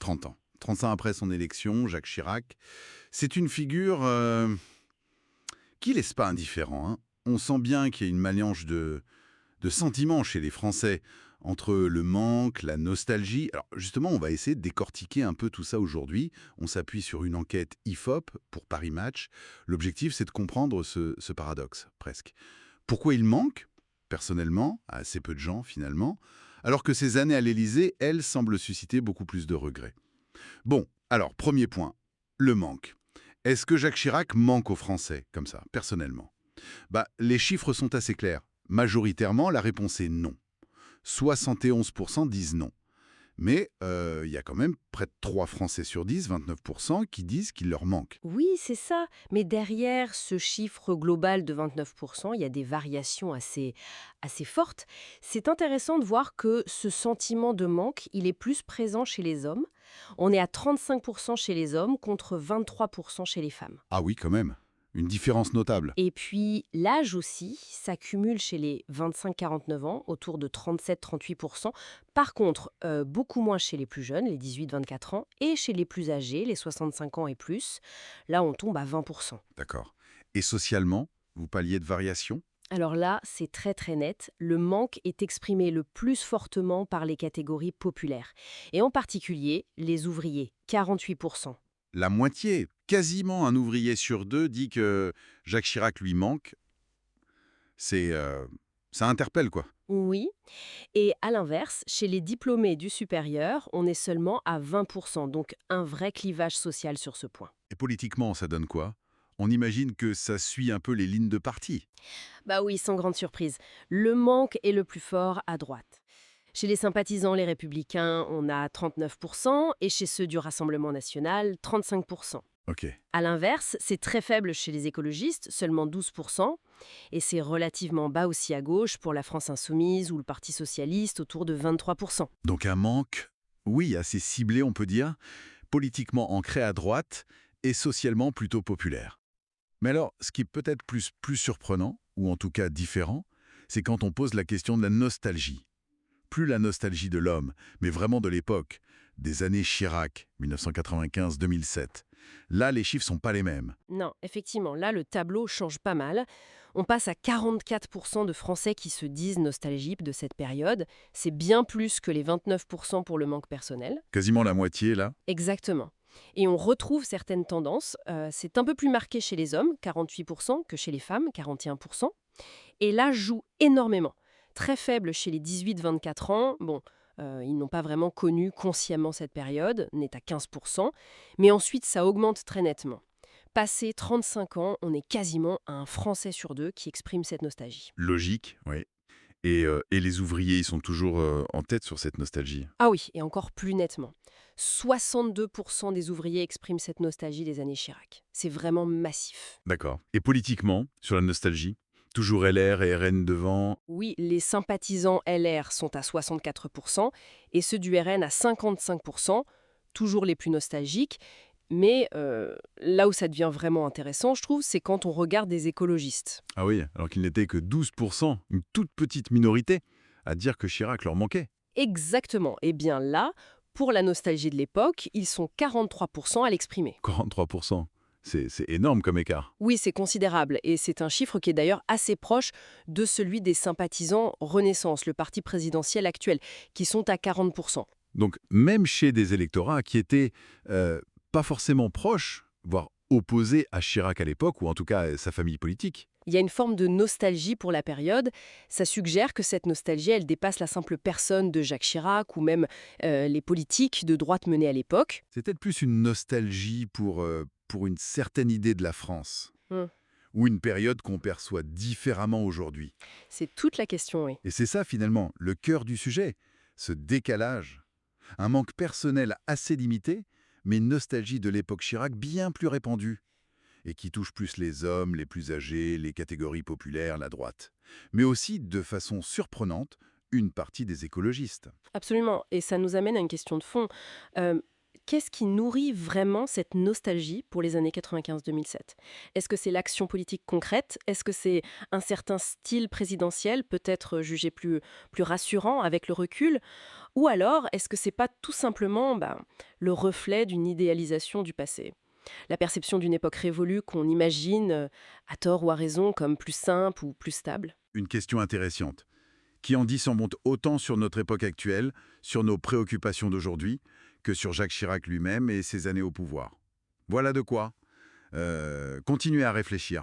30 ans. 30 ans après son élection, Jacques Chirac, c'est une figure qui laisse pas indifférent, hein. On sent bien qu'il y a une mélange de sentiments chez les Français, entre le manque, la nostalgie. Alors justement, on va essayer de décortiquer un peu tout ça aujourd'hui. On s'appuie sur une enquête IFOP pour Paris Match. L'objectif, c'est de comprendre ce paradoxe, presque. Pourquoi il manque, personnellement, à assez peu de gens finalement, alors que ces années à l'Élysée, elles, semblent susciter beaucoup plus de regrets. Bon, alors, premier point, le manque. Est-ce que Jacques Chirac manque aux Français, comme ça, personnellement? Les chiffres sont assez clairs. Majoritairement, la réponse est non. 71% disent non. Mais il y a quand même près de 3 Français sur 10, 29%, qui disent qu'il leur manque. Oui, c'est ça. Mais derrière ce chiffre global de 29%, il y a des variations assez fortes. C'est intéressant de voir que ce sentiment de manque, il est plus présent chez les hommes. On est à 35% chez les hommes contre 23% chez les femmes. Ah oui, quand même. Une différence notable. Et puis l'âge aussi s'accumule chez les 25-49 ans, autour de 37-38%. Par contre, beaucoup moins chez les plus jeunes, les 18-24 ans, et chez les plus âgés, les 65 ans et plus. Là, on tombe à 20%. D'accord. Et socialement, vous parliez de variation? Alors là, c'est très très net. Le manque est exprimé le plus fortement par les catégories populaires. Et en particulier, les ouvriers, 48%. La moitié, quasiment un ouvrier sur 2, dit que Jacques Chirac lui manque. C'est, ça interpelle, quoi. Oui. Et à l'inverse, chez les diplômés du supérieur, on est seulement à 20%, donc un vrai clivage social sur ce point. Et politiquement, ça donne quoi? On imagine que ça suit un peu les lignes de parti. Bah oui, sans grande surprise. Le manque est le plus fort à droite. Chez les sympathisants, les républicains, on a 39%, et chez ceux du Rassemblement national, 35%. Ok. À l'inverse, c'est très faible chez les écologistes, seulement 12%, et c'est relativement bas aussi à gauche pour la France insoumise ou le Parti socialiste, autour de 23%. Donc un manque, oui, assez ciblé, on peut dire, politiquement ancré à droite et socialement plutôt populaire. Mais alors, ce qui est peut-être plus surprenant, ou en tout cas différent, c'est quand on pose la question de la nostalgie. Plus la nostalgie de l'homme, mais vraiment de l'époque, des années Chirac, 1995-2007. Là, les chiffres sont pas les mêmes. Non, effectivement, là, le tableau change pas mal. On passe à 44% de Français qui se disent nostalgiques de cette période. C'est bien plus que les 29% pour le manque personnel. Quasiment la moitié, là. Exactement. Et on retrouve certaines tendances. C'est un peu plus marqué chez les hommes, 48%, que chez les femmes, 41%. Et l'âge joue énormément. Très faible chez les 18-24 ans. Bon, ils n'ont pas vraiment connu consciemment cette période, n'est à 15%. Mais ensuite, ça augmente très nettement. Passé 35 ans, on est quasiment à un Français sur deux qui exprime cette nostalgie. Logique, oui. Et les ouvriers, ils sont toujours en tête sur cette nostalgie. Ah oui, et encore plus nettement. 62% des ouvriers expriment cette nostalgie des années Chirac. C'est vraiment massif. D'accord. Et politiquement, sur la nostalgie, toujours LR et RN devant. Oui, les sympathisants LR sont à 64% et ceux du RN à 55%, toujours les plus nostalgiques. Mais là où ça devient vraiment intéressant, je trouve, c'est quand on regarde des écologistes. Ah oui, alors qu'il n'était que 12%, une toute petite minorité, à dire que Chirac leur manquait. Exactement. Et bien là, pour la nostalgie de l'époque, ils sont 43% à l'exprimer. 43%. C'est énorme comme écart. Oui, c'est considérable, et c'est un chiffre qui est d'ailleurs assez proche de celui des sympathisants Renaissance, le parti présidentiel actuel, qui sont à 40%. Donc même chez des électorats qui étaient pas forcément proches, voire opposés à Chirac à l'époque, ou en tout cas à sa famille politique. Il y a une forme de nostalgie pour la période. Ça suggère que cette nostalgie, elle dépasse la simple personne de Jacques Chirac ou même les politiques de droite menées à l'époque. C'est peut-être plus une nostalgie pour une certaine idée de la France, Hmm. ou une période qu'on perçoit différemment aujourd'hui. C'est toute la question, oui. Et c'est ça finalement, le cœur du sujet, ce décalage. Un manque personnel assez limité, mais une nostalgie de l'époque Chirac bien plus répandue, et qui touche plus les hommes, les plus âgés, les catégories populaires, la droite. Mais aussi, de façon surprenante, une partie des écologistes. Absolument. Et ça nous amène à une question de fond. Euh, Qu'est-ce qui nourrit vraiment cette nostalgie pour les années 95-2007? Est-ce que c'est l'action politique concrète? Est-ce que c'est un certain style présidentiel, peut-être jugé plus rassurant avec le recul? Ou alors, est-ce que c'est pas tout simplement le reflet d'une idéalisation du passé? La perception d'une époque révolue qu'on imagine, à tort ou à raison, comme plus simple ou plus stable? Une question intéressante, qui en dit s'en monte autant sur notre époque actuelle, sur nos préoccupations d'aujourd'hui, que sur Jacques Chirac lui-même et ses années au pouvoir. Voilà de quoi continuer à réfléchir.